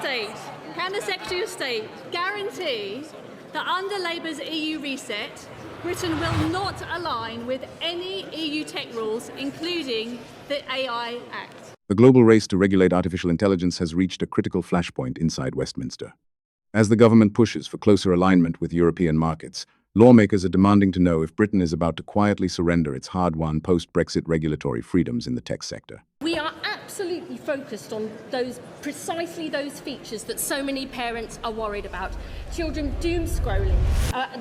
of State guarantee that under Labour's EU reset, Britain will not align with any EU tech rules, including the AI Act? The global race to regulate artificial intelligence has reached a critical flashpoint inside Westminster. As the government pushes for closer alignment with European markets, lawmakers are demanding to know if Britain is about to quietly surrender its hard-won post-Brexit regulatory freedoms in the tech sector. We are absolutely focused on precisely those features that so many parents are worried about. Children doom scrolling,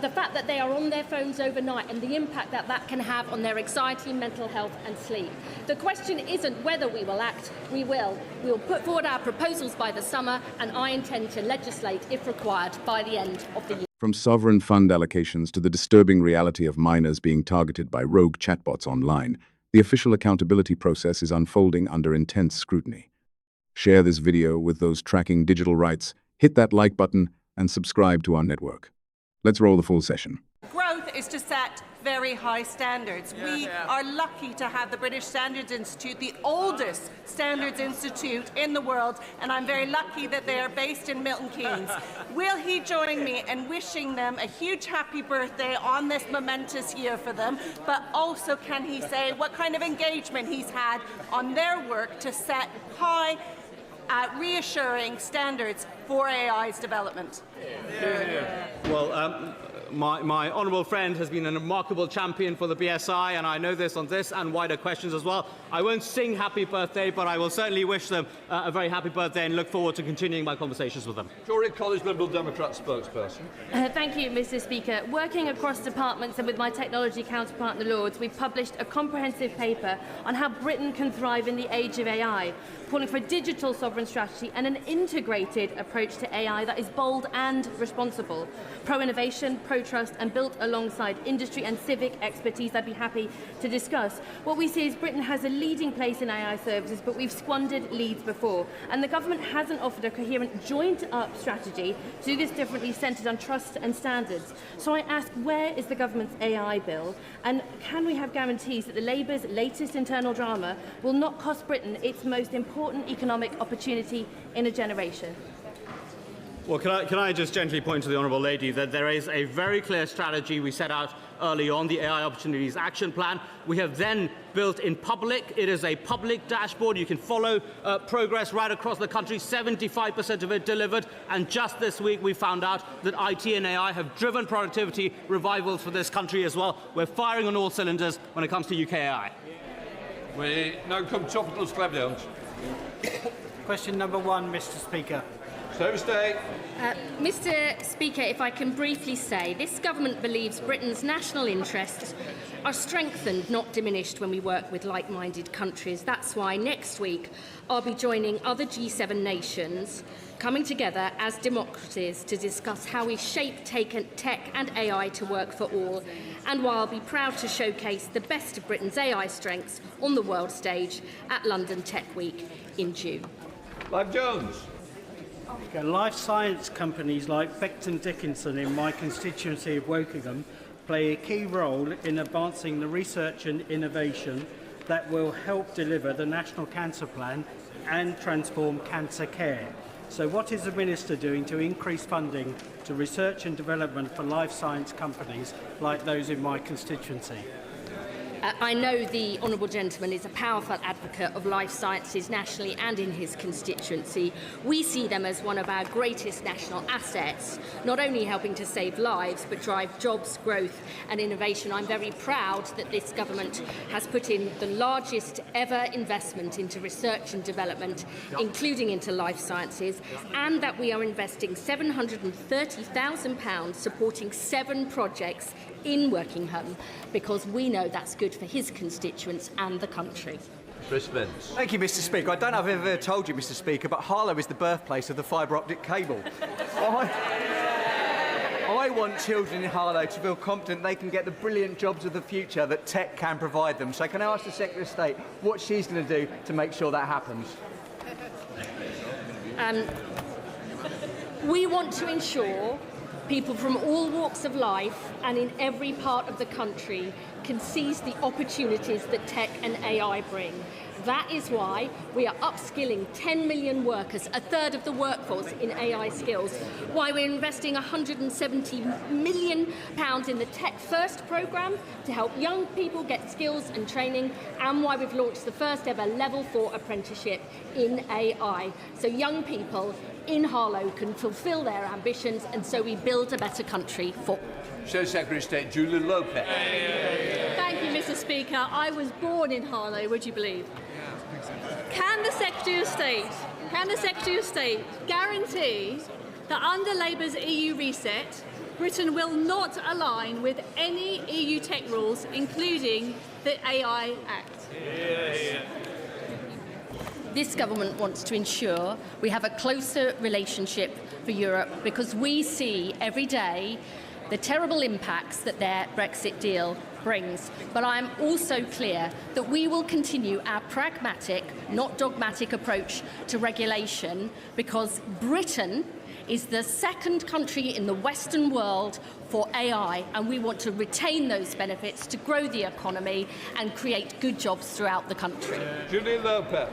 the fact that they are on their phones overnight and the impact that that can have on their anxiety, mental health and sleep. The question isn't whether we will act, we will. We will put forward our proposals by the summer, and I intend to legislate, if required, by the end of the year. From sovereign fund allocations to the disturbing reality of minors being targeted by rogue chatbots online, the official accountability process is unfolding under intense scrutiny. Share this video with those tracking digital rights, hit that like button, and subscribe to our network. Let's roll the full session. Growth is to set very high standards. We are lucky to have the British Standards Institute, the oldest standards institute in the world, and I'm very lucky that they are based in Milton Keynes. Will he join me in wishing them a huge happy birthday on this momentous year for them, but also can he say what kind of engagement he's had on their work to set high, reassuring standards for AI's development? Well, my honourable friend has been a remarkable champion for the BSI, and I know this on this and wider questions as well. I won't sing happy birthday, but I will certainly wish them a very happy birthday and look forward to continuing my conversations with them. Victoria College Liberal Democrat spokesperson. Thank you, Mr. Speaker. Working across departments and with my technology counterpart in the Lords, we've published a comprehensive paper on how Britain can thrive in the age of AI, calling for a digital sovereign strategy and an integrated approach to AI that is bold and responsible, pro-innovation, pro-trust, and built alongside industry and civic expertise I'd be happy to discuss. What we see is Britain has a leading place in AI services, but we've squandered leads before, and the government hasn't offered a coherent joint-up strategy to do this differently, centred on trust and standards. So I ask, where is the government's AI bill, and can we have guarantees that the Labour's latest internal drama will not cost Britain its most important economic opportunity in a generation? Well, can I just gently point to the Honourable Lady that there is a very clear strategy we set out early on, the AI Opportunities Action Plan. We have then built in public. It is a public dashboard. You can follow progress right across the country, 75% of it delivered. And just this week, we found out that IT and AI have driven productivity revivals for this country as well. We're firing on all cylinders when it comes to UK AI. We now come to Topical Scrabdowns. Question number 1, Mr. Speaker. Thursday. Mr. Speaker, if I can briefly say, this government believes Britain's national interests are strengthened, not diminished, when we work with like-minded countries. That's why next week I'll be joining other G7 nations, coming together as democracies to discuss how we shape tech and AI to work for all, and why I'll be proud to showcase the best of Britain's AI strengths on the world stage at London Tech Week in June. Clive Jones. Life science companies like Becton Dickinson in my constituency of Wokingham play a key role in advancing the research and innovation that will help deliver the National Cancer Plan and transform cancer care. So what is the Minister doing to increase funding to research and development for life science companies like those in my constituency? I know the Honourable Gentleman is a powerful advocate of life sciences nationally and in his constituency. We see them as one of our greatest national assets, not only helping to save lives but drive jobs, growth and innovation. I'm very proud that this government has put in the largest ever investment into research and development, including into life sciences, and that we are investing £730,000 supporting 7 projects in Wokingham, because we know that's good for his constituents and the country. Chris Vince. Thank you, Mr. Speaker. I don't know if I've ever told you, Mr. Speaker, but Harlow is the birthplace of the fibre optic cable. I want children in Harlow to feel confident they can get the brilliant jobs of the future that tech can provide them. So can I ask the Secretary of State what she's going to do to make sure that happens? We want to ensure People from all walks of life and in every part of the country can seize the opportunities that tech and AI bring. That is why we are upskilling 10 million workers, a third of the workforce, in AI skills, why we're investing £170 million in the Tech First programme to help young people get skills and training, and why we've launched the first ever Level 4 apprenticeship in AI. So young people in Harlow can fulfil their ambitions, and so we build a better country for all. Show Secretary of State Julia Lopez. Thank you, Mr. Speaker. I was born in Harlow, would you believe? Can the Secretary of State guarantee that under Labour's EU reset, Britain will not align with any EU tech rules, including the AI Act? This government wants to ensure we have a closer relationship for Europe, because we see every day the terrible impacts that their Brexit deal brings. But I am also clear that we will continue our pragmatic, not dogmatic approach to regulation, because Britain is the second country in the Western world for AI, and we want to retain those benefits to grow the economy and create good jobs throughout the country. Julia Lopez.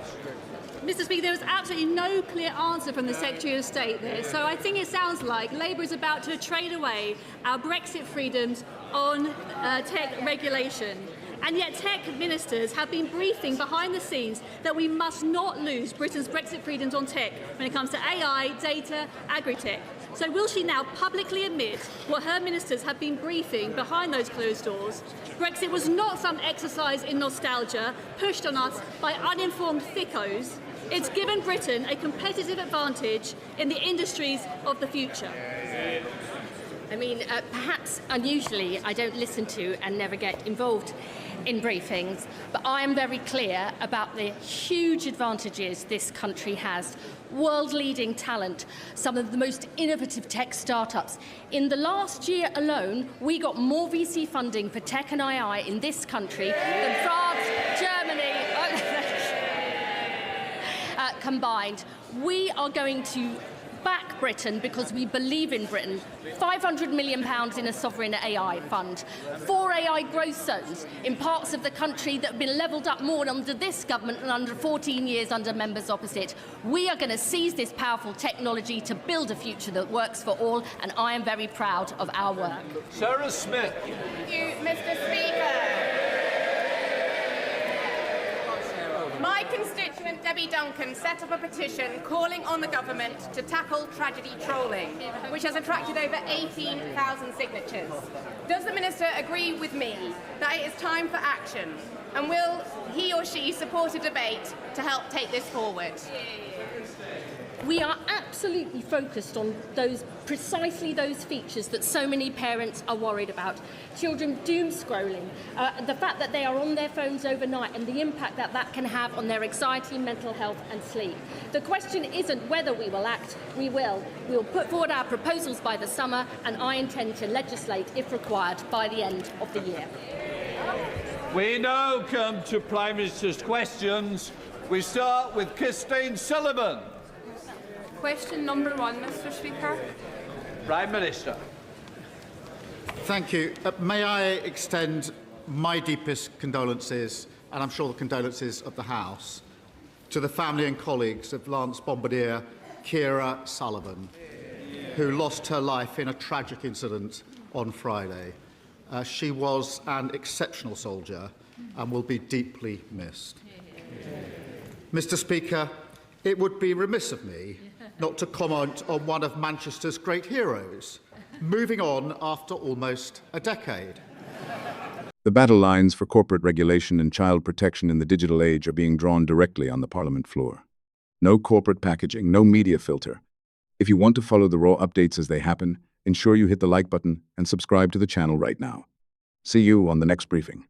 Mr. Speaker, there was absolutely no clear answer from the Secretary of State there, so I think it sounds like Labour is about to trade away our Brexit freedoms on tech regulation. And yet tech ministers have been briefing behind the scenes that we must not lose Britain's Brexit freedoms on tech when it comes to AI, data, agri-tech. So will she now publicly admit what her ministers have been briefing behind those closed doors? Brexit was not some exercise in nostalgia pushed on us by uninformed thickos. It's given Britain a competitive advantage in the industries of the future. I mean, perhaps unusually, I don't listen to and never get involved in briefings, but I am very clear about the huge advantages this country has. World-leading talent, some of the most innovative tech startups. In the last year alone, we got more VC funding for tech and AI in this country than France, Germany, combined. We are going to back Britain because we believe in Britain. £500 million in a sovereign AI fund. 4 AI growth zones in parts of the country that have been levelled up more under this government than under 14 years under members opposite. We are going to seize this powerful technology to build a future that works for all, and I am very proud of our work. Sarah Smith. Thank you, Mr. Speaker. My constituent Debbie Duncan set up a petition calling on the government to tackle tragedy trolling, which has attracted over 18,000 signatures. Does the Minister agree with me that it is time for action? And will he or she support a debate to help take this forward? We are absolutely focused on precisely those features that so many parents are worried about. Children doom scrolling, the fact that they are on their phones overnight and the impact that that can have on their anxiety, mental health and sleep. The question isn't whether we will act, we will. We'll put forward our proposals by the summer, and I intend to legislate, if required, by the end of the year. We now come to Prime Minister's questions. We start with Christine Sullivan. Question number 1, Mr. Speaker. Prime Minister. Thank you. May I extend my deepest condolences, and I'm sure the condolences of the House, to the family and colleagues of Lance Bombardier Keir Sullivan, who lost her life in a tragic incident on Friday. She was an exceptional soldier and will be deeply missed. Mr. Speaker, it would be remiss of me not to comment on one of Manchester's great heroes, moving on after almost a decade. The battle lines for corporate regulation and child protection in the digital age are being drawn directly on the Parliament floor. No corporate packaging, no media filter. If you want to follow the raw updates as they happen, ensure you hit the like button and subscribe to the channel right now. See you on the next briefing.